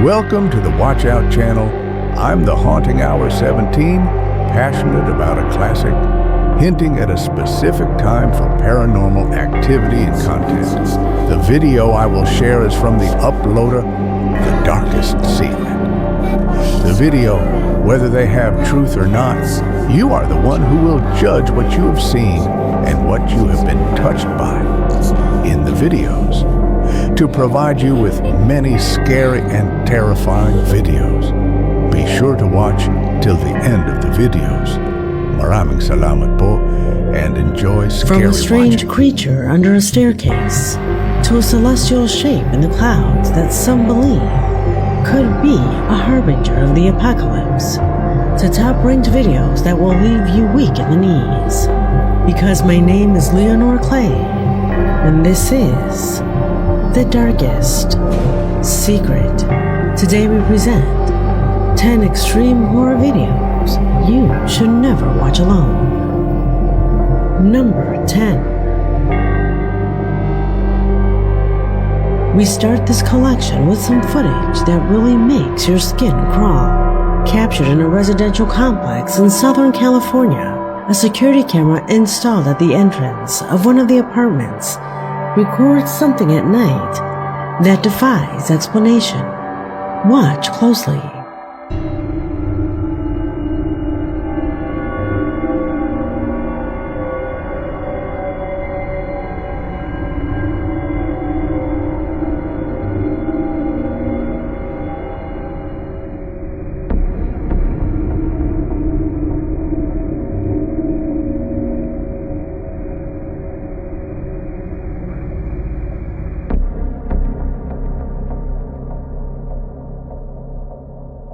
Welcome to the WatchOut channel. I'm the Haunting Hour 17, passionate about a classic, hinting at a specific time for paranormal activity and content. The video I will share is from the uploader, The Darkest Secret. The video, whether they have truth or not, you are the one who will judge what you have seen and what you have been touched by in the videos. To provide you with many scary and terrifying videos, be sure to watch till the end of the videos. Maraming salamat po, and enjoy scary From a strange watching. creature under a staircase to a celestial shape in the clouds that some believe could be a harbinger of the apocalypse, to top-ranked videos that will leave you weak in the knees. Because my name is Leonore Clay, and this is The Darkest Secret. Today we present 10 extreme horror videos you should never watch alone. Number 10. We start this collection with some footage that really makes your skin crawl. Captured in a residential complex in Southern California, a security camera installed at the entrance of one of the apartments records something at night that defies explanation. Watch closely.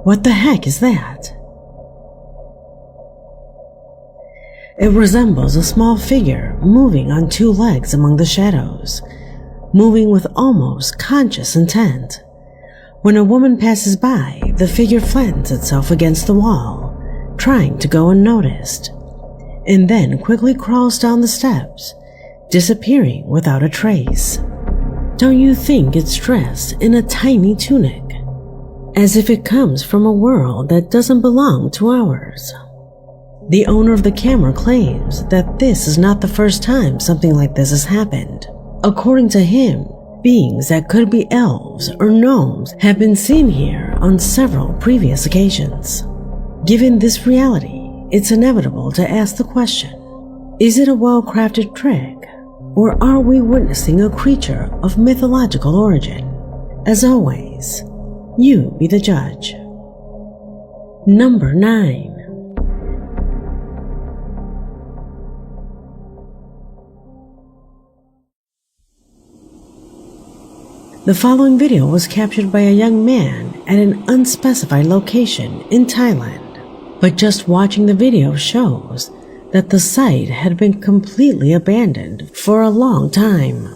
What the heck is that? It resembles a small figure moving on two legs among the shadows, moving with almost conscious intent. When a woman passes by, the figure flattens itself against the wall, trying to go unnoticed, and then quickly crawls down the steps, disappearing without a trace. Don't you think it's dressed in a tiny tunic? As if it comes from a world that doesn't belong to ours. The owner of the camera claims that this is not the first time something like this has happened. According to him, beings that could be elves or gnomes have been seen here on several previous occasions. Given this reality, it's inevitable to ask the question, is it a well-crafted trick, or are we witnessing a creature of mythological origin? As always, you be the judge. Number 9. The following video was captured by a young man at an unspecified location in Thailand. But just watching the video shows that the site had been completely abandoned for a long time.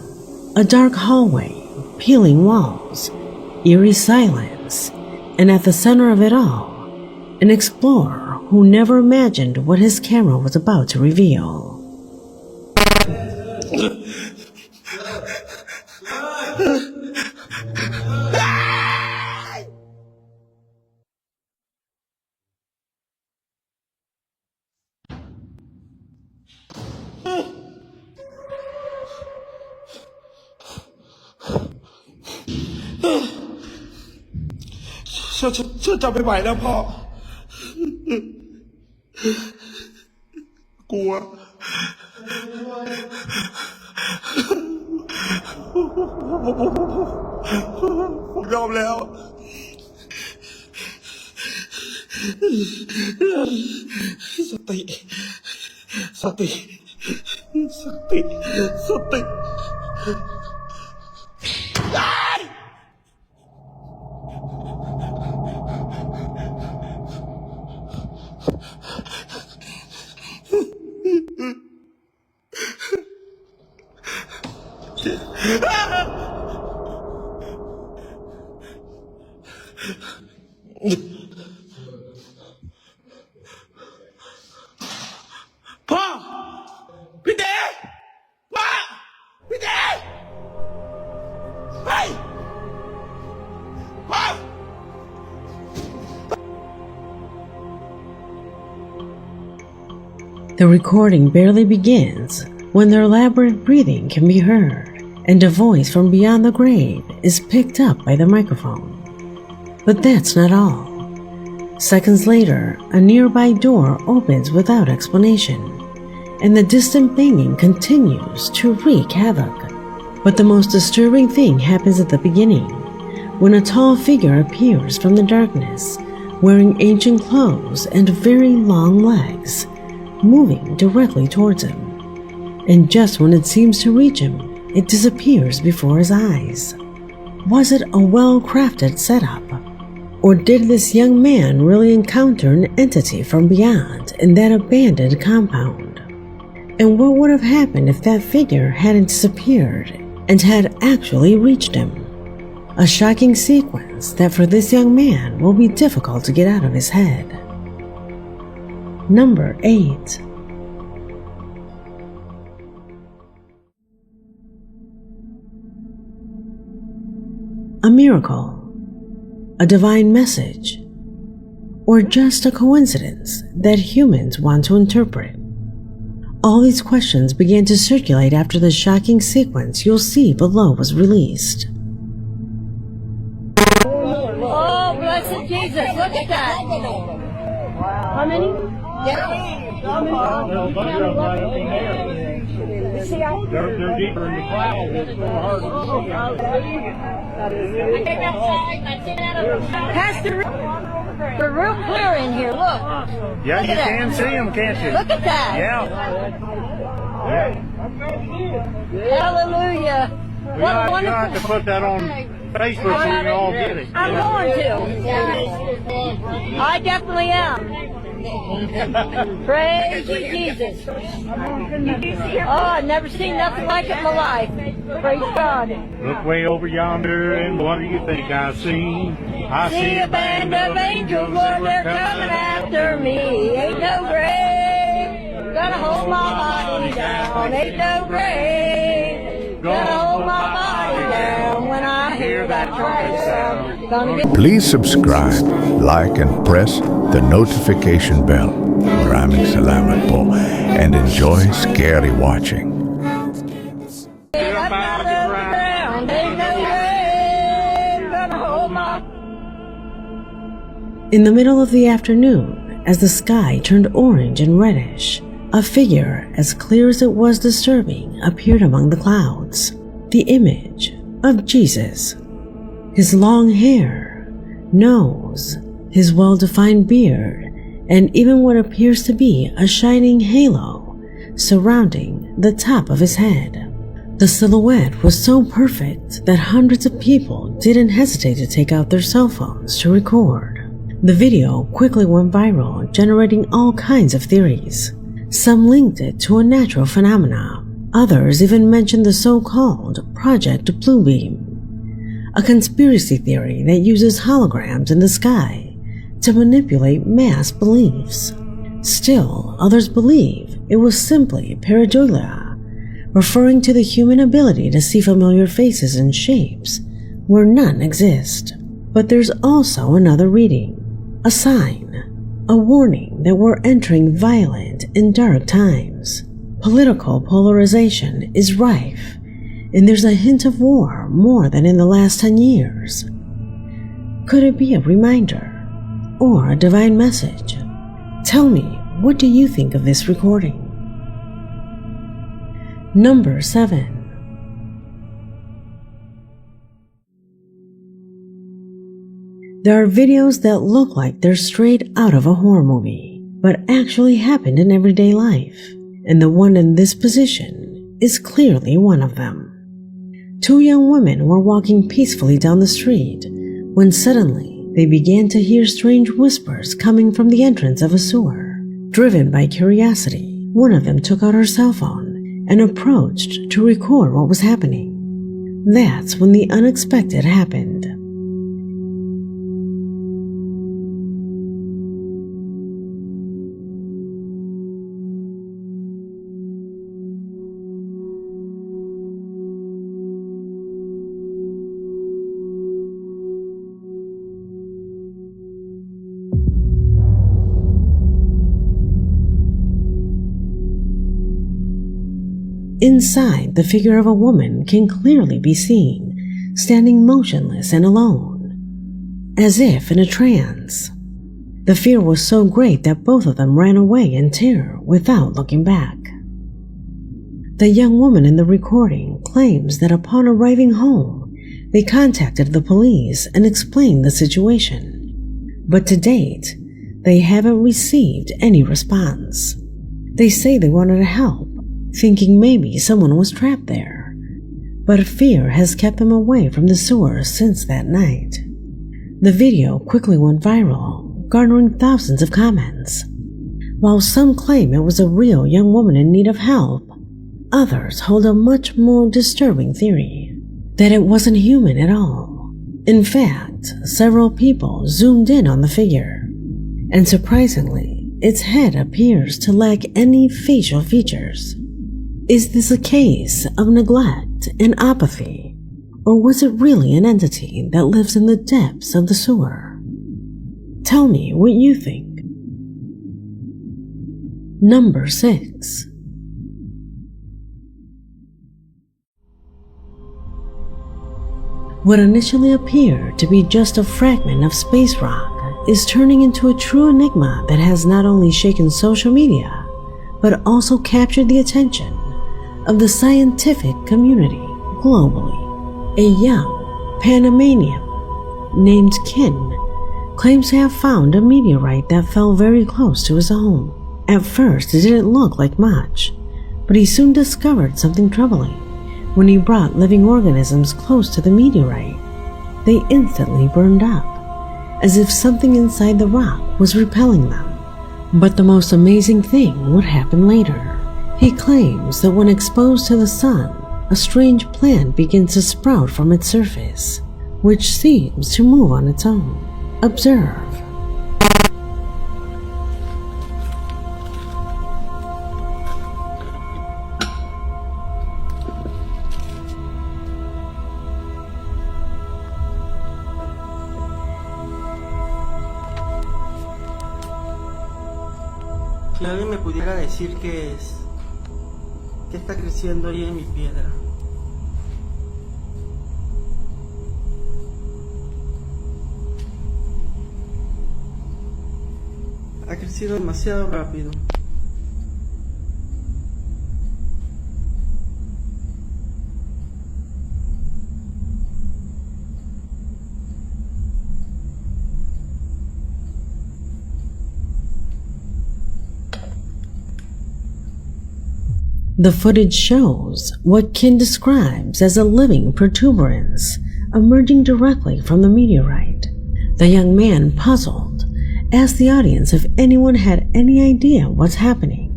A dark hallway, peeling walls, eerie silence, and at the center of it all, an explorer who never imagined what his camera was about to reveal.ฉันจำไม่ไหวแล้วพ่อ กลัว ผมยอมแล้ว สติ สติ สติ สติ พ่อ พี่เต้พ่อ พี่เต้ เฮ้ย พ่อ The recording barely begins when their elaborate breathing can be heard, and a voice from beyond the grave is picked up by the microphone. But that's not all. Seconds later, a nearby door opens without explanation, and the distant banging continues to wreak havoc. But the most disturbing thing happens at the beginning, when a tall figure appears from the darkness, wearing ancient clothes and very long legs, moving directly towards him. And just when it seems to reach him, it disappears before his eyes. Was it a well-crafted setup? Or did this young man really encounter an entity from beyond in that abandoned compound? And what would have happened if that figure hadn't disappeared and had actually reached him? A shocking sequence that for this young man will be difficult to get out of his head. Number 8. A miracle, a divine message, or just a coincidence that humans want to interpret? All these questions began to circulate after the shocking sequence you'll see below was released. Oh, blessed Jesus, look at that. How many? They're deeper in the clouds. Pastor, we're real clear in here, look. Yeah, you can see them, can't you? Look at that. Yeah. Hallelujah. What a You wonderful... have to put that on Facebook so we can all get it. I'm going to. I definitely am. Praise you, Jesus. Oh, I've never seen nothing like it in my life. Praise God. Look way over yonder, and what do you think I see? I See a band of angels, Lord, they're coming after me. Ain't no grave gonna hold my body down. Ain't no grave gonna hold my body down when I hear that trumpet sound. Gonna get... Please subscribe, like, and press the notification bell. Maraming salamat po, and enjoy scary watching. up out of the ground. Ain't no grave gonna hold my... In the middle of the afternoon, as the sky turned orange and reddish, a figure as clear as it was disturbing appeared among the clouds. The image of Jesus. His long hair, nose, his well-defined beard, and even what appears to be a shining halo surrounding the top of his head. The silhouette was so perfect that hundreds of people didn't hesitate to take out their cell phones to record. The video quickly went viral, generating all kinds of theories. Some linked it to a natural phenomena. Others even mentioned the so-called Project Bluebeam, a conspiracy theory that uses holograms in the sky to manipulate mass beliefs. Still, others believe it was simply pareidolia, referring to the human ability to see familiar faces and shapes where none exist. But there's also another reading, a sign, a warning that we're entering violent and dark times. Political polarization is rife, and there's a hint of war more than in the last 10 years. Could it be a reminder or a divine message? Tell me, what do you think of this recording? Number 7. There are videos that look like they're straight out of a horror movie, but actually happened in everyday life, and the one in this position is clearly one of them. Two young women were walking peacefully down the street when suddenly they began to hear strange whispers coming from the entrance of a sewer. Driven by curiosity, one of them took out her cell phone and approached to record what was happening. That's when the unexpected happened. inside, the figure of a woman can clearly be seen, standing motionless and alone, as if in a trance. The fear was so great that both of them ran away in terror without looking back. The young woman in the recording claims that upon arriving home, they contacted the police and explained the situation. But to date, they haven't received any response. They say they wanted to help, thinking maybe someone was trapped there. But fear has kept them away from the sewer since that night. The video quickly went viral, garnering thousands of comments. While some claim it was a real young woman in need of help, others hold a much more disturbing theory, that it wasn't human at all. In fact, several people zoomed in on the figure, and surprisingly, its head appears to lack any facial features. Is this a case of neglect and apathy, or was it really an entity that lives in the depths of the sewer? Tell me what you think. Number 6. What initially appeared to be just a fragment of space rock is turning into a true enigma that has not only shaken social media, but also captured the attention of the scientific community globally. A young Panamanian named Kin claims to have found a meteorite that fell very close to his home. At first, it didn't look like much, but he soon discovered something troubling. When he brought living organisms close to the meteorite, they instantly burned up, as if something inside the rock was repelling them. But the most amazing thing would happen later. He claims that when exposed to the sun, a strange plant begins to sprout from its surface, which seems to move on its own. Observe. Si alguien me pudiera decir qué es, qué está creciendo ahí en mi piedra. Ha crecido demasiado rápido. The footage shows what Kin describes as a living protuberance emerging directly from the meteorite. The young man, puzzled, asked the audience if anyone had any idea what's happening.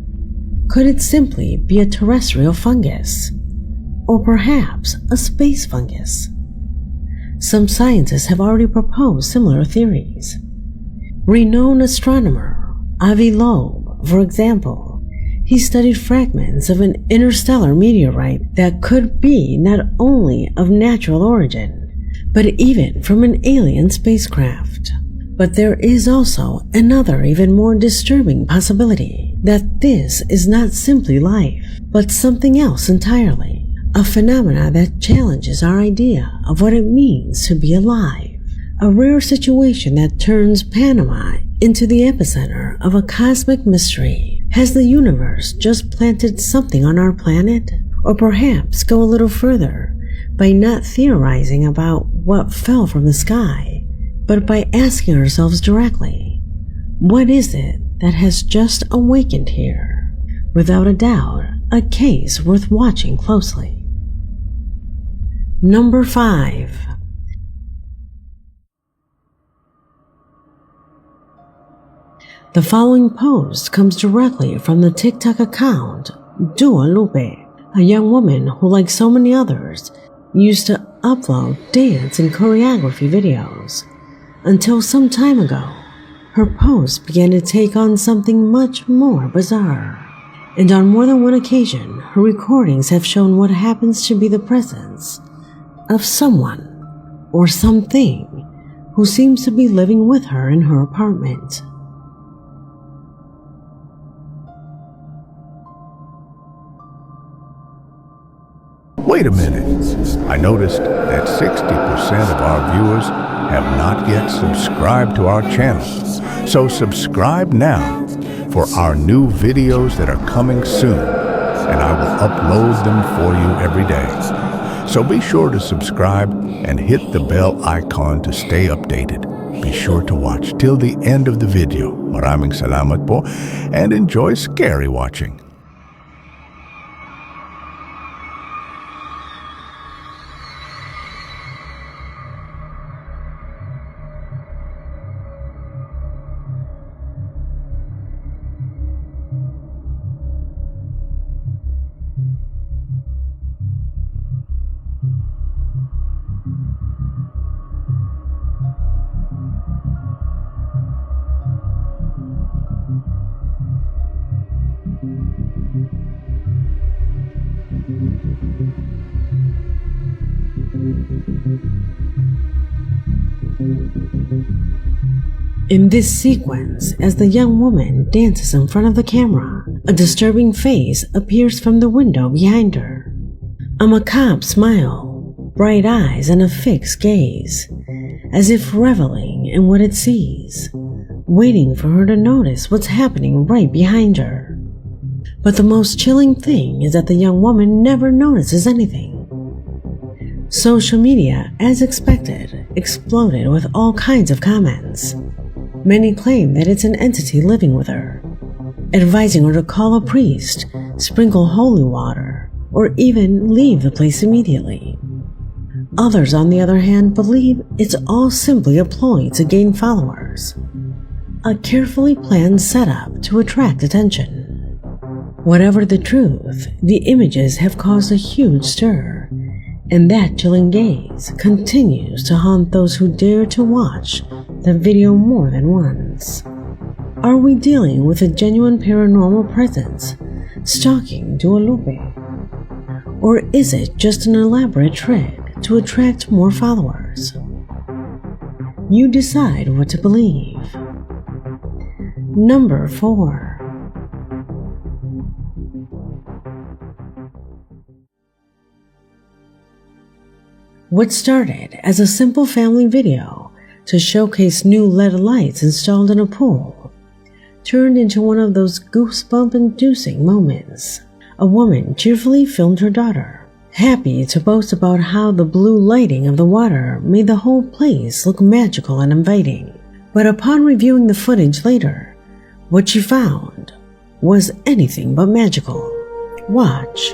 Could it simply be a terrestrial fungus? Or perhaps a space fungus? Some scientists have already proposed similar theories. Renowned astronomer Avi Loeb, for example, he studied fragments of an interstellar meteorite that could be not only of natural origin, but even from an alien spacecraft. But there is also another even more disturbing possibility, that this is not simply life, but something else entirely, a phenomena that challenges our idea of what it means to be alive, a rare situation that turns Panama into the epicenter of a cosmic mystery. Has the universe just planted something on our planet? Or perhaps go a little further by not theorizing about what fell from the sky, but by asking ourselves directly, what is it that has just awakened here? Without a doubt, a case worth watching closely. Number 5. The following post comes directly from the TikTok account Dua Lupe, a young woman who, like so many others, used to upload dance and choreography videos. Until some time ago, her posts began to take on something much more bizarre. And on more than one occasion, her recordings have shown what happens to be the presence of someone or something who seems to be living with her in her apartment. Wait a minute. I noticed that 60% of our viewers have not yet subscribed to our channel. So subscribe now for our new videos that are coming soon, and I will upload them for you every day. So be sure to subscribe and hit the bell icon to stay updated. Be sure to watch till the end of the video. Maraming salamat po, and enjoy scary watching. In this sequence, as the young woman dances in front of the camera, a disturbing face appears from the window behind her. A macabre smile, bright eyes, and a fixed gaze, as if reveling in what it sees, waiting for her to notice what's happening right behind her. But the most chilling thing is that the young woman never notices anything. Social media, as expected, exploded with all kinds of comments. Many claim that it's an entity living with her, advising her to call a priest, sprinkle holy water, or even leave the place immediately. Others, on the other hand, believe it's all simply a ploy to gain followers, a carefully planned setup to attract attention. Whatever the truth, the images have caused a huge stir, and that chilling gaze continues to haunt those who dare to watch the video more than once. Are we dealing with a genuine paranormal presence stalking Dua Lupe? Or is it just an elaborate trick to attract more followers? You decide what to believe. Number 4. What started as a simple family video to showcase new LED lights installed in a pool turned into one of those goosebump-inducing moments. A woman cheerfully filmed her daughter, happy to boast about how the blue lighting of the water made the whole place look magical and inviting. But upon reviewing the footage later, what she found was anything but magical. Watch.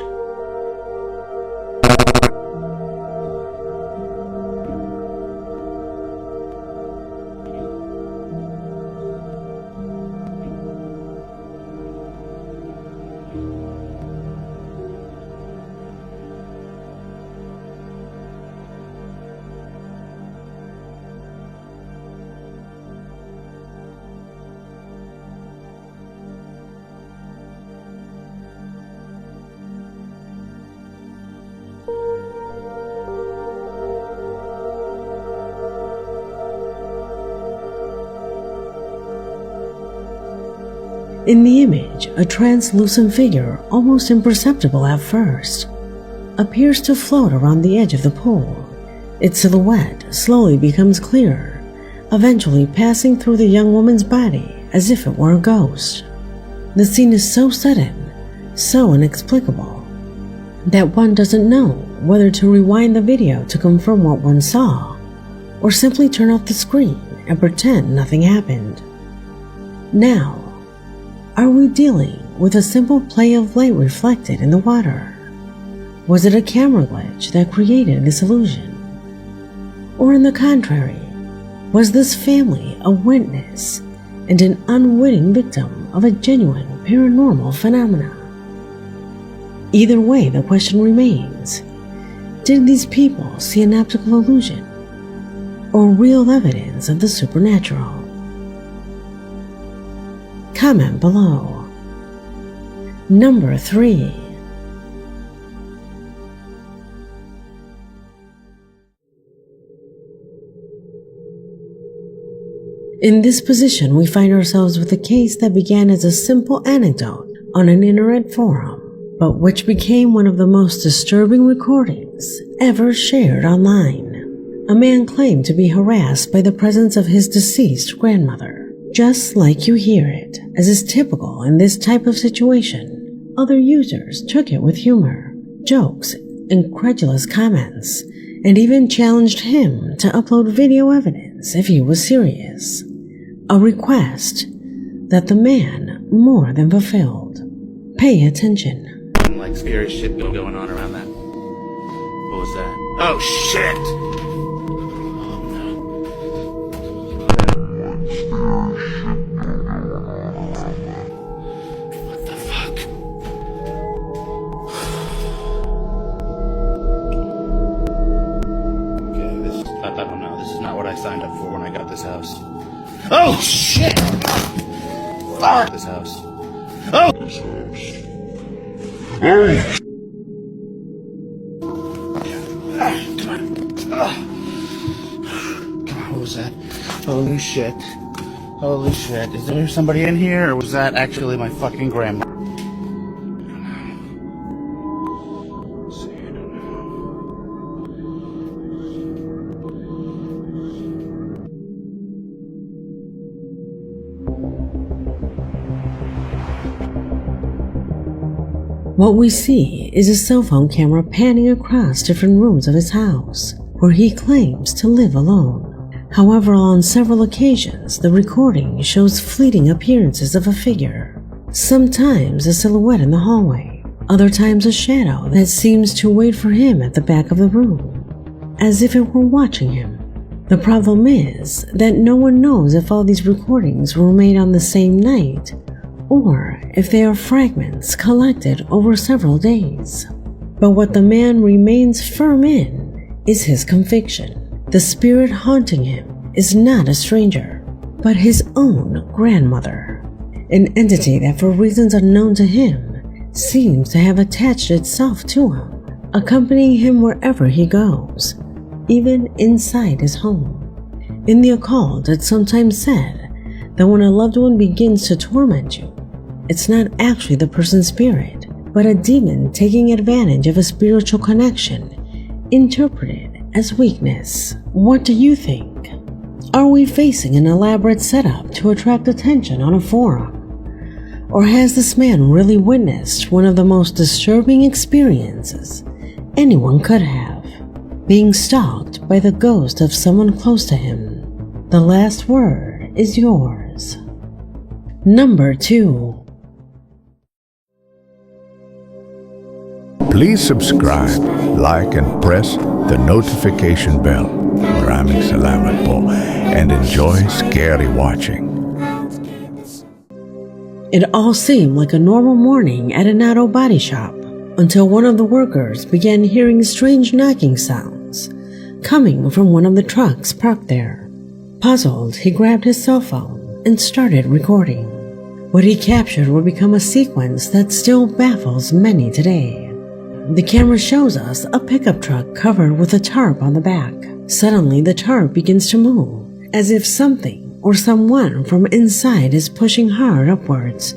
In the image, a translucent figure, almost imperceptible at first, appears to float around the edge of the pool. Its silhouette slowly becomes clearer, eventually passing through the young woman's body as if it were a ghost. The scene is so sudden, so inexplicable, that one doesn't know whether to rewind the video to confirm what one saw, or simply turn off the screen and pretend nothing happened. Now, are we dealing with a simple play of light reflected in the water? Was it a camera glitch that created this illusion? Or on the contrary, was this family a witness and an unwitting victim of a genuine paranormal phenomena? Either way, the question remains, did these people see an optical illusion or real evidence of the supernatural? Comment below. Number 3. In this position, we find ourselves with a case that began as a simple anecdote on an internet forum. but which became one of the most disturbing recordings ever shared online. A man claimed to be harassed by the presence of his deceased grandmother. Just like you hear it, as is typical in this type of situation, other users took it with humor, jokes, incredulous comments, and even challenged him to upload video evidence if he was serious. A request that the man more than fulfilled. Pay attention. Like scary shit going on around that. What was that? Oh shit! What the fuck? Okay, I don't know. This is not what I signed up for when I got this house. Oh shit! Fuck this house. Oh! Come on. Come on, what was that? Holy shit. Holy shit. Is there somebody in here, or was that actually my fucking grandma? What we see is a cell phone camera panning across different rooms of his house, where he claims to live alone. However, on several occasions, the recording shows fleeting appearances of a figure. Sometimes a silhouette in the hallway, other times a shadow that seems to wait for him at the back of the room, as if it were watching him. The problem is that no one knows if all these recordings were made on the same night, or if they are fragments collected over several days. But what the man remains firm in is his conviction. The spirit haunting him is not a stranger, but his own grandmother, an entity that for reasons unknown to him seems to have attached itself to him, accompanying him wherever he goes, even inside his home. In the occult, it's sometimes said that when a loved one begins to torment you, it's not actually the person's spirit, but a demon taking advantage of a spiritual connection, interpreted as weakness. What do you think? Are we facing an elaborate setup to attract attention on a forum? Or has this man really witnessed one of the most disturbing experiences anyone could have? Being stalked by the ghost of someone close to him. The last word is yours. Number 2. Please subscribe, like, and press the notification bell. Maraming Salamat po, and enjoy scary watching. It all seemed like a normal morning at an auto body shop until one of the workers began hearing strange knocking sounds coming from one of the trucks parked there. Puzzled, he grabbed his cell phone and started recording. What he captured would become a sequence that still baffles many today. The camera shows us a pickup truck covered with a tarp on the back. Suddenly, the tarp begins to move, as if something or someone from inside is pushing hard upwards,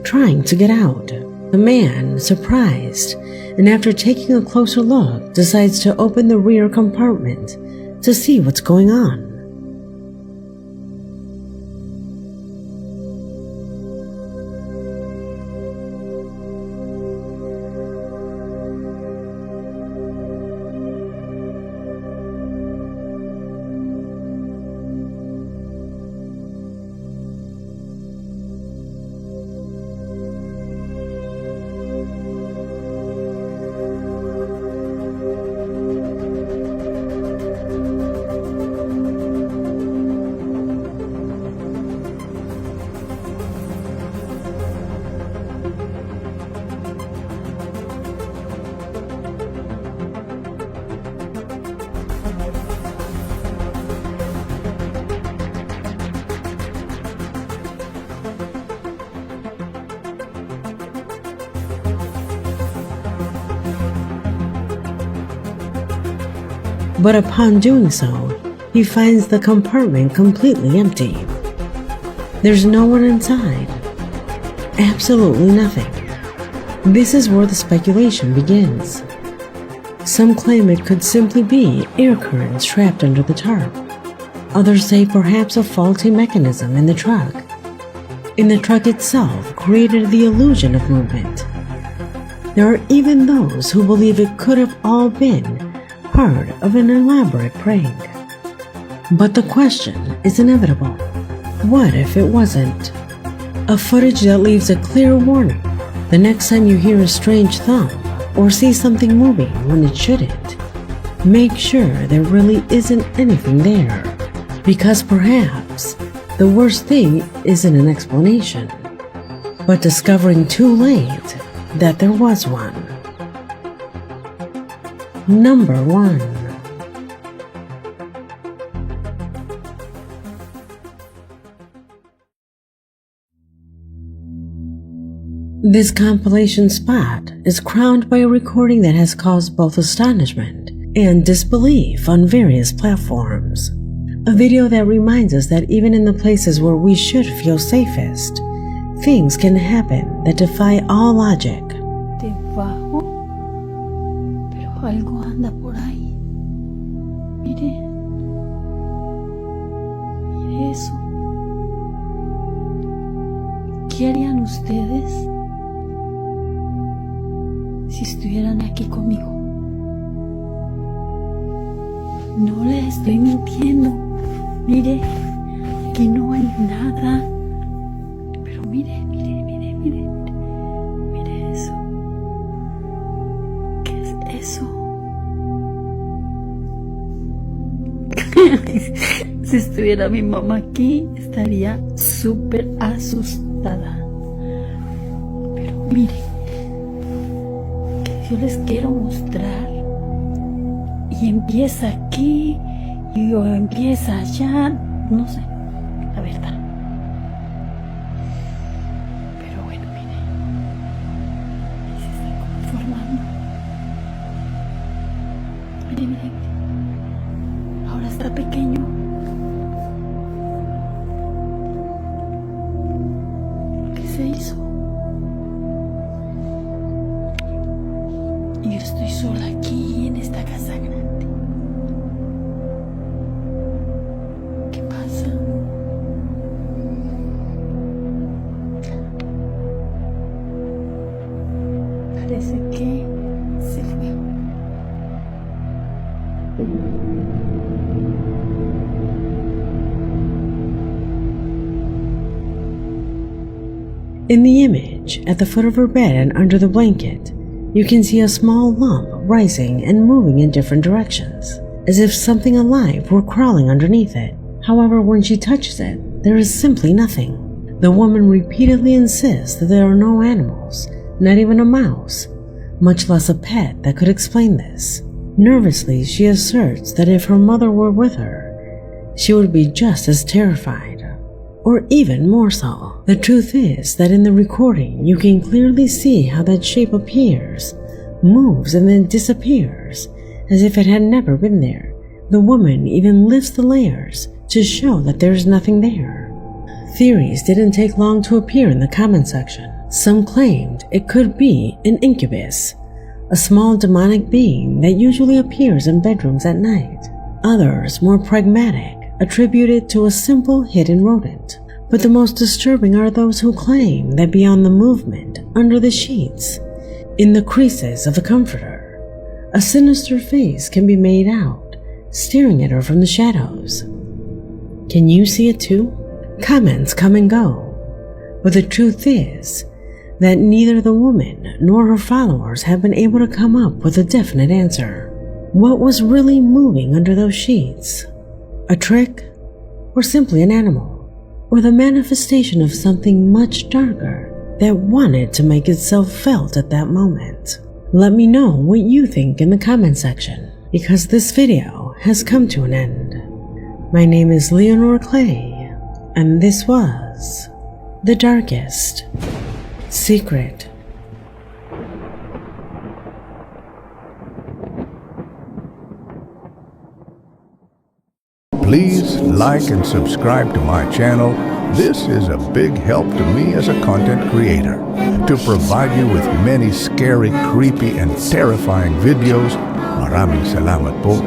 trying to get out. The man, surprised, and after taking a closer look, decides to open the rear compartment to see what's going on. But upon doing so, he finds the compartment completely empty. There's no one inside. Absolutely nothing. This is where the speculation begins. Some claim it could simply be air currents trapped under the tarp. Others say perhaps a faulty mechanism in the truck. In the truck itself created the illusion of movement. There are even those who believe it could have all been part of an elaborate prank. But the question is inevitable. What if it wasn't? A footage that leaves a clear warning the next time you hear a strange thump or see something moving when it shouldn't. Make sure there really isn't anything there, because perhaps the worst thing isn't an explanation, but discovering too late that there was one. Number 1. This compilation spot is crowned by a recording that has caused both astonishment and disbelief on various platforms. A video that reminds us that even in the places where we should feel safest, things can happen that defy all logic. Debajo, pero algo anda por ahí. Mire, mire eso. ¿Qué harían ustedes si estuvieran aquí conmigo? No le estoy mintiendo. Mire, aquí no hay nada. Pero mire, mire, mire, mire. Mire eso. ¿Qué es eso? Si estuviera mi mamá aquí, estaría súper asustada. Pero mire, que yo les quiero mostrar. Y empieza aquí, y o empieza allá, no sé, la verdad. Pero bueno, mire, ahí se está conformando. Mire, mire, mire. Ahora está pequeño. ¿Qué se hizo? Y yo estoy sola aquí en esta casa grande. ¿Qué pasa? Parece que se fue. In the image, at the foot of her bed and under the blanket, you can see a small lump rising and moving in different directions, as if something alive were crawling underneath it. However, when she touches it, there is simply nothing. The woman repeatedly insists that there are no animals, not even a mouse, much less a pet that could explain this. Nervously, she asserts that if her mother were with her, she would be just as terrified, or even more so. The truth is that in the recording, you can clearly see how that shape appears, moves, and then disappears, as if it had never been there. The woman even lifts the layers to show that there is nothing there. Theories didn't take long to appear in the comment section. Some claimed it could be an incubus, a small demonic being that usually appears in bedrooms at night. Others, more pragmatic, attribute it to a simple hidden rodent. But the most disturbing are those who claim that beyond the movement under the sheets, in the creases of the comforter, a sinister face can be made out, staring at her from the shadows. Can you see it too? Comments come and go, but the truth is that neither the woman nor her followers have been able to come up with a definite answer. What was really moving under those sheets? A trick? Or simply an animal? Or the manifestation of something much darker that wanted to make itself felt at that moment? Let me know what you think in the comment section, because this video has come to an end. My name is Leonore Clay, and this was The Darkest Secret. Please like and subscribe to my channel This is a big help to me as a content creator, to provide you with many scary, creepy, and terrifying videos. Maraming salamat po,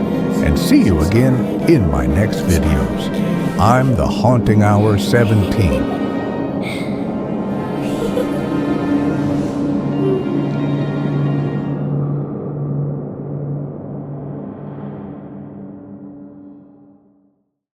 and see you again in my next videos. I'm the Haunting Hour 17.